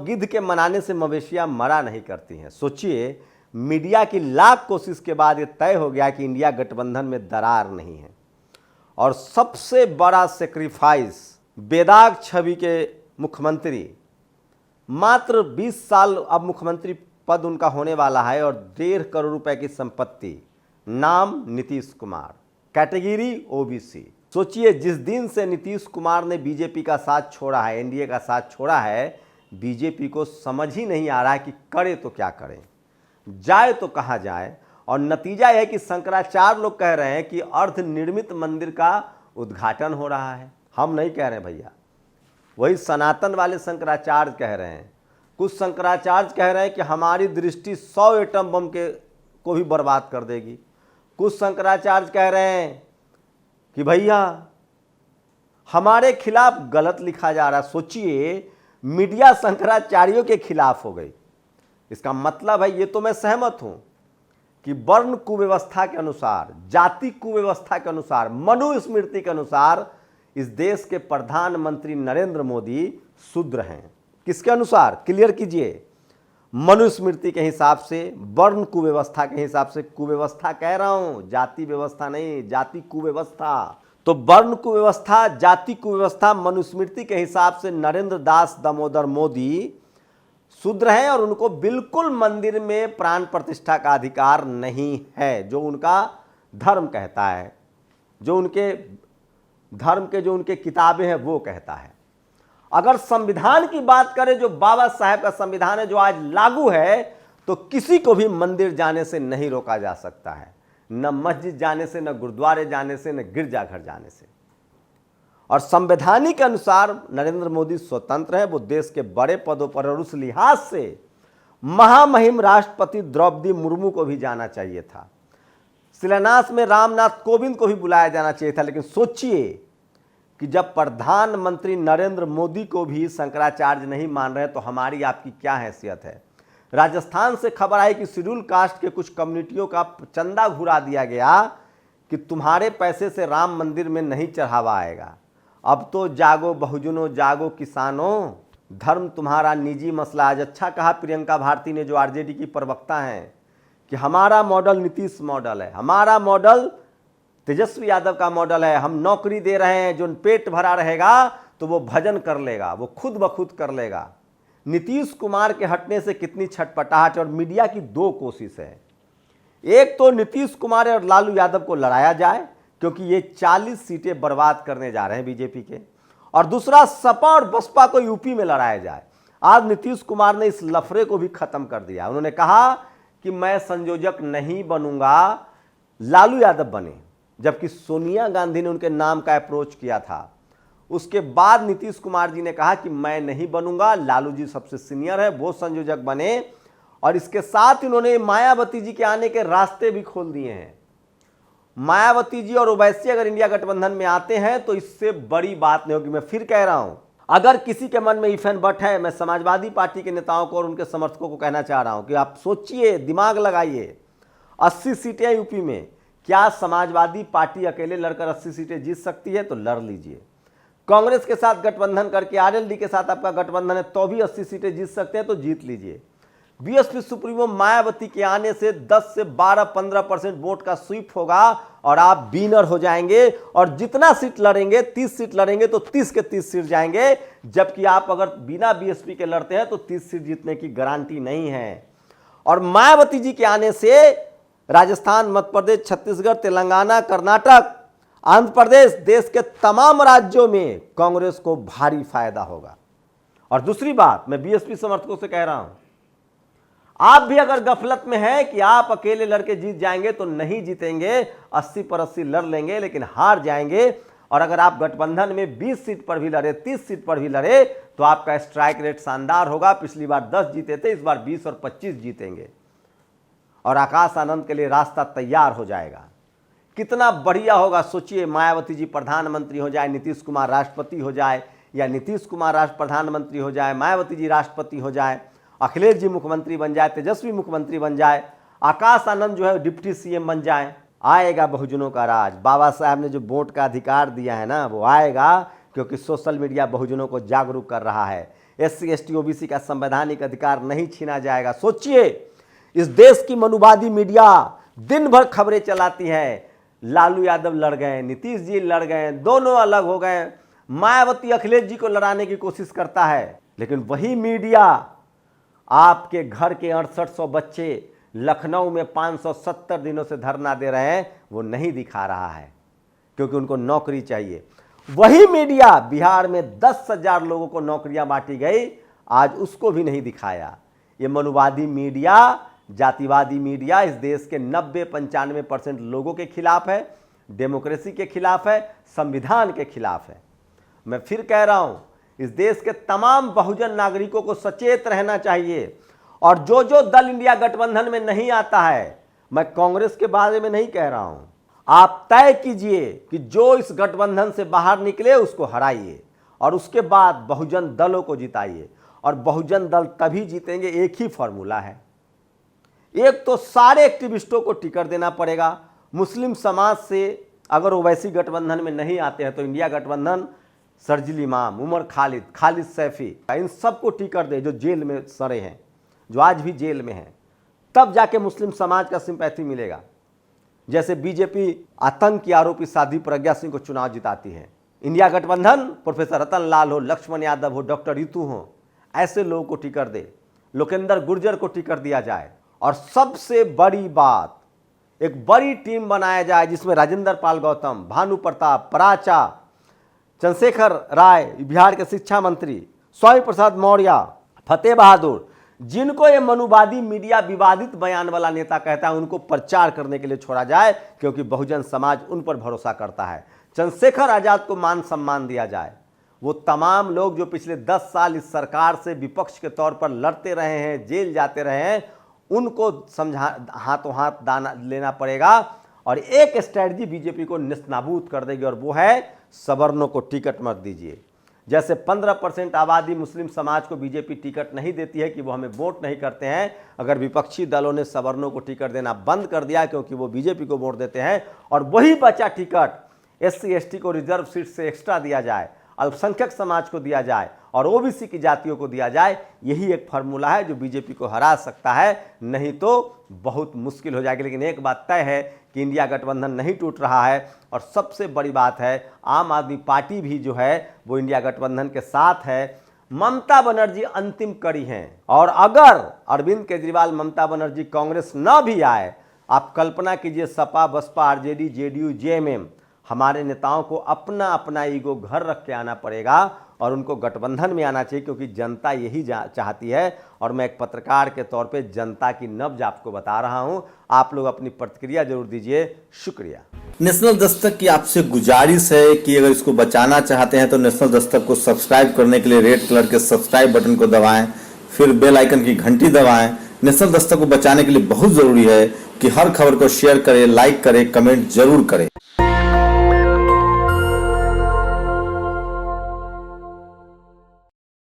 गिद्ध के मनाने से मवेशियां मरा नहीं करती हैं। सोचिए, मीडिया की लाख कोशिश के बाद ये तय हो गया कि इंडिया गठबंधन में दरार नहीं है। और सबसे बड़ा सेक्रीफाइस, बेदाग छवि के मुख्यमंत्री, मात्र 20 साल अब मुख्यमंत्री पद उनका होने वाला है और 1.5 करोड़ रुपए की संपत्ति, नाम नीतीश कुमार, कैटेगरी ओबीसी। सोचिए, जिस दिन से नीतीश कुमार ने बीजेपी का साथ छोड़ा है, एनडीए का साथ छोड़ा है, बीजेपी को समझ ही नहीं आ रहा है कि करे तो क्या करें, जाए तो कहाँ जाए। और नतीजा यह है कि शंकराचार्य लोग कह रहे हैं कि अर्धनिर्मित मंदिर का उद्घाटन हो रहा है। हम नहीं कह रहे हैं भैया, वही सनातन वाले शंकराचार्य कह रहे हैं। कुछ शंकराचार्य कह रहे हैं कि हमारी दृष्टि 100 एटम बम को भी बर्बाद कर देगी। कुछ शंकराचार्य कह रहे हैं कि भैया हमारे खिलाफ गलत लिखा जा रहा है। सोचिए, मीडिया शंकराचार्यों के खिलाफ हो गई। इसका मतलब है, ये तो मैं सहमत हूं कि वर्ण कुव्यवस्था के अनुसार, जाति कुव्यवस्था के अनुसार, मनुस्मृति के अनुसार इस देश के प्रधानमंत्री नरेंद्र मोदी शूद्र हैं। किसके अनुसार? क्लियर कीजिए। मनुस्मृति के हिसाब से, वर्ण कुव्यवस्था के हिसाब से। कुव्यवस्था कह रहा हूं, जाति व्यवस्था नहीं, जाति कुव्यवस्था। तो वर्ण कुव्यवस्था, जाति कुव्यवस्था, मनुस्मृति के हिसाब से नरेंद्र दास दामोदर मोदी शूद्र हैं और उनको बिल्कुल मंदिर में प्राण प्रतिष्ठा का अधिकार नहीं है, जो उनका धर्म कहता है, जो उनके धर्म के जो उनके किताबें हैं वो कहता है। अगर संविधान की बात करें, जो बाबा साहेब का संविधान है, जो आज लागू है, तो किसी को भी मंदिर जाने से नहीं रोका जा सकता है, न मस्जिद जाने से, न गुरुद्वारे जाने से, न गिरजाघर जाने से। और संवैधानिक अनुसार नरेंद्र मोदी स्वतंत्र है, वो देश के बड़े पदों पर। और उस लिहाज से महामहिम राष्ट्रपति द्रौपदी मुर्मू को भी जाना चाहिए था। शिलान्यास में रामनाथ कोविंद को भी बुलाया जाना चाहिए था। लेकिन सोचिए कि जब प्रधानमंत्री नरेंद्र मोदी को भी शंकराचार्य नहीं मान रहे, तो हमारी आपकी क्या हैसियत है। राजस्थान से खबर आई कि शेड्यूल कास्ट के कुछ कम्युनिटियों का चंदा घुरा दिया गया कि तुम्हारे पैसे से राम मंदिर में नहीं चढ़ावा आएगा। अब तो जागो बहुजनों, जागो किसानों, धर्म तुम्हारा निजी मसला। आज अच्छा कहा प्रियंका भारती ने, जो आरजेडी की प्रवक्ता हैं, कि हमारा मॉडल नीतीश मॉडल है, हमारा मॉडल तेजस्वी यादव का मॉडल है। हम नौकरी दे रहे हैं, जो पेट भरा रहेगा तो वो भजन कर लेगा, वो खुद ब खुद कर लेगा। नीतीश कुमार के हटने से कितनी छटपटाहट। और मीडिया की दो कोशिश है, एक तो नीतीश कुमार और लालू यादव को लड़ाया जाए, क्योंकि ये 40 सीटें बर्बाद करने जा रहे हैं बीजेपी के, और दूसरा सपा और बसपा को यूपी में लड़ाया जाए। आज नीतीश कुमार ने इस लफड़े को भी खत्म कर दिया। उन्होंने कहा कि मैं संयोजक नहीं बनूंगा, लालू यादव बने, जबकि सोनिया गांधी ने उनके नाम का अप्रोच किया था। उसके बाद नीतीश कुमार जी ने कहा कि मैं नहीं बनूंगा, लालू जी सबसे सीनियर है, वो संयोजक बने। और इसके साथ इन्होंने मायावती जी के आने के रास्ते भी खोल दिए हैं। मायावती जी और ओवैसी अगर इंडिया गठबंधन में आते हैं तो इससे बड़ी बात नहीं होगी। मैं फिर कह रहा हूं, अगर किसी के मन में इफ एंड बट है, मैं समाजवादी पार्टी के नेताओं को और उनके समर्थकों को कहना चाह रहा हूं कि आप सोचिए, दिमाग लगाइए। 80 सीटें यूपी में, क्या समाजवादी पार्टी अकेले लड़कर 80 सीटें जीत सकती है? तो लड़ लीजिए। कांग्रेस के साथ गठबंधन करके, आरएलडी के साथ आपका गठबंधन है, तो भी 80 सीटें जीत सकते हैं, तो जीत लीजिए। बीएसपी सुप्रीमो मायावती के आने से 10 से 12-15% वोट का स्वीप होगा और आप विनर हो जाएंगे। और जितना सीट लड़ेंगे, 30 सीट लड़ेंगे, तो 30 के 30 सीट जाएंगे। जबकि आप अगर बिना बीएसपी के लड़ते हैं तो 30 सीट जीतने की गारंटी नहीं है। और मायावती जी के आने से राजस्थान, मध्य प्रदेश, छत्तीसगढ़, तेलंगाना, कर्नाटक, आंध्र प्रदेश, देश के तमाम राज्यों में कांग्रेस को भारी फायदा होगा। और दूसरी बात, मैं बीएसपी समर्थकों से कह रहा हूं, आप भी अगर गफलत में हैं कि आप अकेले लड़के जीत जाएंगे, तो नहीं जीतेंगे। 80 पर 80 लड़ लेंगे, लेकिन हार जाएंगे। और अगर आप गठबंधन में 20 सीट पर भी लड़े, 30 सीट पर भी लड़े, तो आपका स्ट्राइक रेट शानदार होगा। पिछली बार 10 जीते थे, इस बार 20 और 25 जीतेंगे और आकाश आनंद के लिए रास्ता तैयार हो जाएगा। कितना बढ़िया होगा। सोचिए, मायावती जी प्रधानमंत्री हो जाए, नीतीश कुमार राष्ट्रपति हो जाए, या नीतीश कुमार प्रधानमंत्री हो जाए, मायावती जी राष्ट्रपति हो जाए, अखिलेश जी मुख्यमंत्री बन जाए, तेजस्वी मुख्यमंत्री बन जाए, आकाश आनंद जो है डिप्टी सीएम बन जाए। आएगा बहुजनों का राज। बाबा साहब ने जो वोट का अधिकार दिया है ना, वो आएगा, क्योंकि सोशल मीडिया बहुजनों को जागरूक कर रहा है। SC ST OBC का संवैधानिक अधिकार नहीं छीना जाएगा। सोचिए, इस देश की मनुवादी मीडिया दिन भर खबरें चलाती है, लालू यादव लड़ गए, नीतीश जी लड़ गए, दोनों अलग हो गए, मायावती अखिलेश जी को लड़ाने की कोशिश करता है, लेकिन वही मीडिया आपके घर के 6800 बच्चे लखनऊ में 570 दिनों से धरना दे रहे हैं, वो नहीं दिखा रहा है क्योंकि उनको नौकरी चाहिए। वही मीडिया बिहार में 10,000 लोगों को नौकरियां बांटी गई, आज उसको भी नहीं दिखाया। ये मनुवादी मीडिया, जातिवादी मीडिया इस देश के 90-95% लोगों के खिलाफ है, डेमोक्रेसी के खिलाफ है, संविधान के खिलाफ है। मैं फिर कह रहा हूं, इस देश के तमाम बहुजन नागरिकों को सचेत रहना चाहिए। और जो जो दल इंडिया गठबंधन में नहीं आता है, मैं कांग्रेस के बारे में नहीं कह रहा हूं, आप तय कीजिए कि जो इस गठबंधन से बाहर निकले उसको हराइए और उसके बाद बहुजन दलों को जिताइए। और बहुजन दल तभी जीतेंगे, एक ही फॉर्मूला है। एक तो सारे एक्टिविस्टों को टिकट देना पड़ेगा। मुस्लिम समाज से अगर ओवैसी गठबंधन में नहीं आते हैं तो इंडिया गठबंधन शर्जील इमाम, उमर खालिद, खालिद सैफी, इन सबको टिकट दे जो जेल में सड़े हैं, जो आज भी जेल में हैं, तब जाके मुस्लिम समाज का सिंपैथी मिलेगा। जैसे बीजेपी आतंक की आरोपी साध्वी प्रज्ञा सिंह को चुनाव जिताती है, इंडिया गठबंधन प्रोफेसर रतन लाल हो, लक्ष्मण यादव हो, डॉक्टर रितु हो, ऐसे लोगों को टिकट दे, लोकेंद्र गुर्जर को टिकट दिया जाए। और सबसे बड़ी बात, एक बड़ी टीम बनाया जाए जिसमें राजेंद्र पाल गौतम, भानु प्रताप, पराचा, चंद्रशेखर राय बिहार के शिक्षा मंत्री, स्वामी प्रसाद मौर्य, फतेह बहादुर, जिनको ये मनुवादी मीडिया विवादित बयान वाला नेता कहता है, उनको प्रचार करने के लिए छोड़ा जाए, क्योंकि बहुजन समाज उन पर भरोसा करता है। चंद्रशेखर आजाद को मान सम्मान दिया जाए। वो तमाम लोग जो पिछले 10 साल इस सरकार से विपक्ष के तौर पर लड़ते रहे हैं, जेल जाते रहे हैं, उनको समझा हाथों हाथ दाना लेना पड़ेगा। और एक स्ट्रैटेजी बीजेपी को निस्नाबूद कर देगी, और वो है सवर्णों को टिकट मत दीजिए। जैसे 15% आबादी मुस्लिम समाज को बीजेपी टिकट नहीं देती है कि वो हमें वोट नहीं करते हैं, अगर विपक्षी दलों ने सवर्णों को टिकट देना बंद कर दिया क्योंकि वो बीजेपी को वोट देते हैं, और वही बचा टिकट SC ST को रिजर्व सीट से एक्स्ट्रा दिया जाए, अल्पसंख्यक समाज को दिया जाए और OBC की जातियों को दिया जाए, यही एक फार्मूला है जो बीजेपी को हरा सकता है, नहीं तो बहुत मुश्किल हो जाएगी। लेकिन एक बात तय है कि इंडिया गठबंधन नहीं टूट रहा है, और सबसे बड़ी बात है आम आदमी पार्टी भी जो है वो इंडिया गठबंधन के साथ है। ममता बनर्जी अंतिम कड़ी हैं, और अगर अरविंद केजरीवाल, ममता बनर्जी कांग्रेस न भी आए, आप कल्पना कीजिए Sapa, Baspa, RJD, JDU, JMM, हमारे नेताओं को अपना अपना ईगो घर रख के आना पड़ेगा और उनको गठबंधन में आना चाहिए, क्योंकि जनता यही चाहती है। और मैं एक पत्रकार के तौर पे जनता की नब्ज आपको बता रहा हूं, आप लोग अपनी प्रतिक्रिया जरूर दीजिए। शुक्रिया। नेशनल दस्तक की आपसे गुजारिश है कि अगर इसको बचाना चाहते हैं तो नेशनल दस्तक को सब्सक्राइब करने के लिए रेड कलर के सब्सक्राइब बटन को दबाएं, फिर बेल आइकन की घंटी दबाएं। नेशनल दस्तक को बचाने के लिए बहुत जरूरी है कि हर खबर को शेयर करें, लाइक करें, कमेंट जरूर करें।